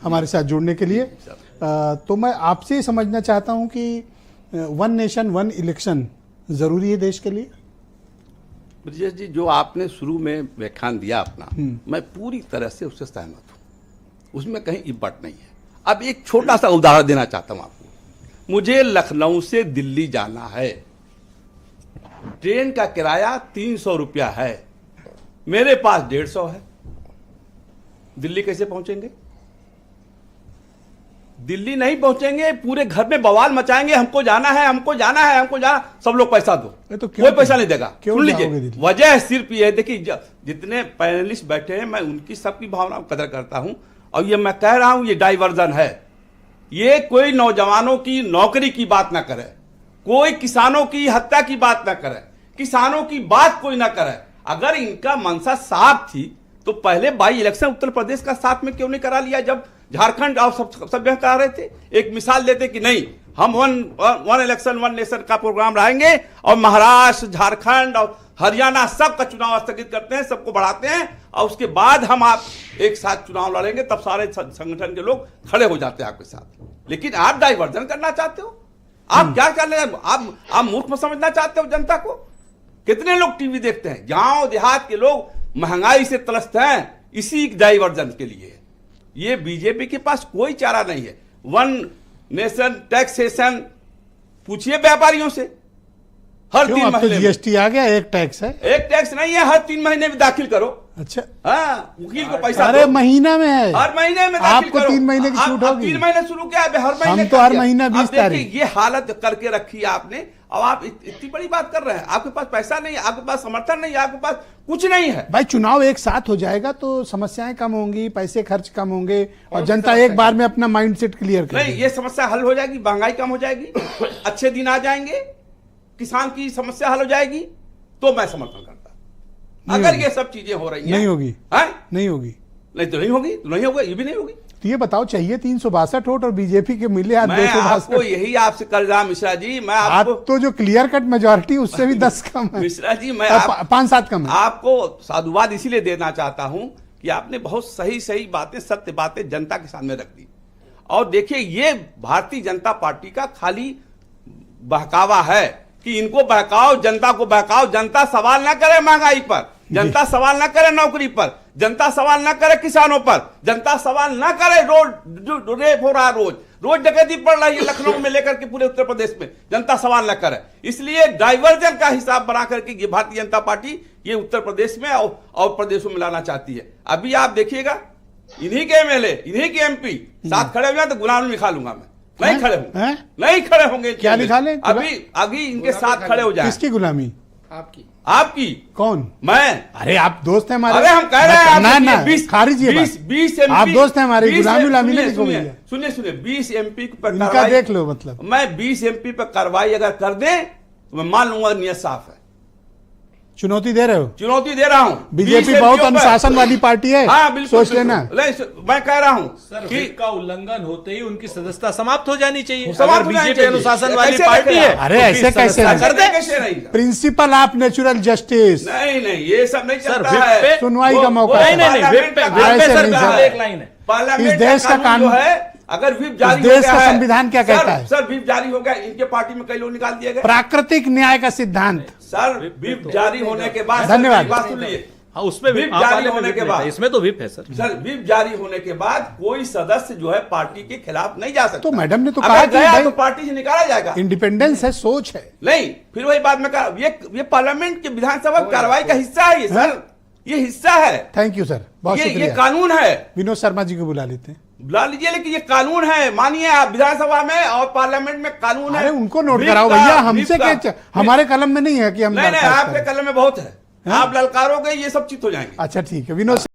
हमारे साथ जुड़ने के लिए। तो मैं आपसे ये समझना चाहता हूं कि वन नेशन वन इलेक्शन जरूरी है देश के लिए। ब्रजेश जी, जो आपने शुरू में व्याख्यान दिया अपना, मैं पूरी तरह से उससे सहमत हूं, उसमें कहीं इब्बट नहीं है। अब एक छोटा सा उदाहरण देना चाहता हूं आपको। मुझे लखनऊ से दिल्ली जाना है, ट्रेन का किराया 300 रुपया है, मेरे पास 150 है। दिल्ली कैसे पहुंचेंगे? दिल्ली नहीं पहुंचेंगे, पूरे घर में बवाल मचाएंगे, हमको जाना है, हमको जाना है, हमको जाना। सब लोग पैसा दो, तो कोई पैसा नहीं देगा। सुन लीजिए, दिल्ली? वजह सिर्फ ये है, देखिए जितने पैनलिस्ट बैठे हैं, मैं उनकी सबकी भावनाओं की कदर करता हूं, और ये मैं कह रहा हूं, ये डाइवर्जन है। ये कोई नौजवानों की नौकरी की बात ना करे, कोई किसानों की हत्या की बात ना करे, किसानों की बात कोई ना करे। अगर इनका मनसा साफ थी तो पहले बाई इलेक्शन उत्तर प्रदेश का साथ में क्यों नहीं करा लिया, जब झारखंड और सब जगह करा रहे थे। एक मिसाल देते कि नहीं, हम वन इलेक्शन वन नेशन का प्रोग्राम रहेंगे और महाराष्ट्र, झारखंड और हरियाणा सबका चुनाव स्थगित करते हैं, सबको बढ़ाते हैं, और उसके बाद हम आप एक साथ चुनाव लड़ेंगे, तब सारे संगठन के लोग खड़े हो जाते हैं आपके साथ। लेकिन आप डाइवर्जन करना चाहते हो, आप क्या कर रहे हैं? आप मूर्ख में समझना चाहते हो जनता को। कितने लोग टीवी देखते हैं, गांव देहात के लोग महंगाई से त्रस्त हैं, इसी डाइवर्जन के लिए। ये बीजेपी के पास कोई चारा नहीं है। वन नेशन टैक्सेशन पूछिए व्यापारियों से, हर 3 महीने में जीएसटी आ गया, एक टैक्स है। एक टैक्स नहीं है, हर 3 महीने में दाखिल करो। अच्छा, हाँ, वकील को पैसा अरे दो। महीना में है, हर महीने में दाखिल आपको करो। 3 महीने की छूट होगी। 3 महीने शुरू किया, हर महीने हम तो हर महीना 20 तारीख। ये हालत करके रखी है आपने, अब आप इतनी बड़ी बात कर रहे हैं। आपके पास पैसा नहीं है, आपके पास समर्थन नहीं है, आपके पास कुछ नहीं है। भाई चुनाव एक साथ हो जाएगा तो समस्याएं कम होंगी, पैसे खर्च कम होंगे, और जनता एक बार में अपना माइंडसेट क्लियर कर नहीं, ये समस्या हल हो जाएगी, महंगाई कम हो जाएगी, अच्छे दिन आ जाएंगे, किसान की समस्या हल हो जाएगी, तो मैं समर्थन करता। अगर ये सब चीजें हो रही हैं, नहीं होगी, नहीं होगी, नहीं तो नहीं होगी, तो नहीं होगा, ये भी नहीं होगी। तो ये बताओ, चाहिए 362 वोट और बीजेपी के मिले आज 262। आपको यही आपसे कर रहा मिश्रा जी, मैं आपको तो जो क्लियर कट मेजोरिटी उससे भी 10 कम है मिश्रा जी, मैं 5-7 कम है। आपको साधुवाद इसीलिए देना चाहता हूं कि आपने बहुत सही बातें, सत्य बातें जनता के सामने रख दी। और देखिए, ये भारतीय जनता पार्टी का खाली बहकावा है कि इनको बहकाओ, जनता को बहकाओ। जनता सवाल ना करे महंगाई पर, जनता सवाल ना करे नौकरी पर, जनता सवाल ना करे किसानों पर, जनता सवाल ना करे रोड रेप हो रहा, रोज डकैती पड़ रही है लखनऊ में लेकर के पूरे उत्तर प्रदेश में, जनता सवाल ना करे। इसलिए डाइवर्जन का हिसाब बना करके ये भारतीय जनता पार्टी ये उत्तर प्रदेश में और प्रदेशों में लाना चाहती है। अभी आप देखिएगा, इन्हीं के एमएलए, इन्हीं के एमपी साथ खड़े हुए, तो गुलाम लिखा लूंगा मैं। नहीं खड़े होंगे, नहीं खड़े होंगे। क्या लिखा ले? अभी इनके साथ खड़े हो जाए। किसकी गुलामी? आपकी। कौन? मैं। अरे आप दोस्त हैं हमारे। अरे हम कह रहे हैं 20 MP आप दोस्त हैं हमारे, गुलामी नहीं लिखोगे। सुनिए 20 MP पर इनका देख लो, मतलब मैं 20 MP पर कार्रवाई अगर कर दें तो मैं मान लूंगा नियत साफ है। चुनौती दे रहे हो? चुनौती दे रहा हूं। बीजेपी बहुत अनुशासन वाली पार्टी है। हाँ, बिल्कुल सोच लेना। मैं कह रहा हूं कि का उल्लंघन होते ही उनकी सदस्यता समाप्त हो जानी चाहिए। समाप्त बीजेपी अनुशासन वाली पार्टी है। अरे ऐसे कैसे कर दे? कैसे नहीं? Principle of natural justice. नहीं, ये सब नहीं चलता है। सुनवाई का मौका। एक लाइन है, पार्लियामेंट इस देश का कानून है। अगर व्हिप जारी देश का संविधान क्या कहता है? सर व्हिप जारी हो गया, इनके पार्टी में कई लोग निकाल दिए गए। प्राकृतिक न्याय का सिद्धांत। सर व्हिप जारी होने के बाद, धन्यवाद। बात सुन लीजिए, हाँ, उसमें व्हिप जारी होने के बाद, इसमें तो व्हिप है सर। व्हिप जारी होने के बाद कोई सदस्य जो है पार्टी के खिलाफ नहीं जा सकता। तो मैडम ने तो कहा कि गया तो पार्टी से निकाला जाएगा। इंडिपेंडेंस है, सोच है। नहीं, फिर वही बात मैं कह, ये पार्लियामेंट के विधानसभा कार्रवाई का हिस्सा है। ये सर, ये हिस्सा है। थैंक यू सर, बहुत शुक्रिया। ये कानून है। विनोद शर्मा जी को बुला लेते हैं। बुला लीजिए, लेकिन ये कानून है। मानिए आप, विधानसभा में और पार्लियामेंट में कानून है। अरे उनको नोट कराओ भैया, हमसे क्या, हमारे कलम में नहीं है कि हम। नहीं, आपके कलम में बहुत है। आप ललकारोगे, ये सब चित हो जाएंगे। अच्छा ठीक है, विनोद।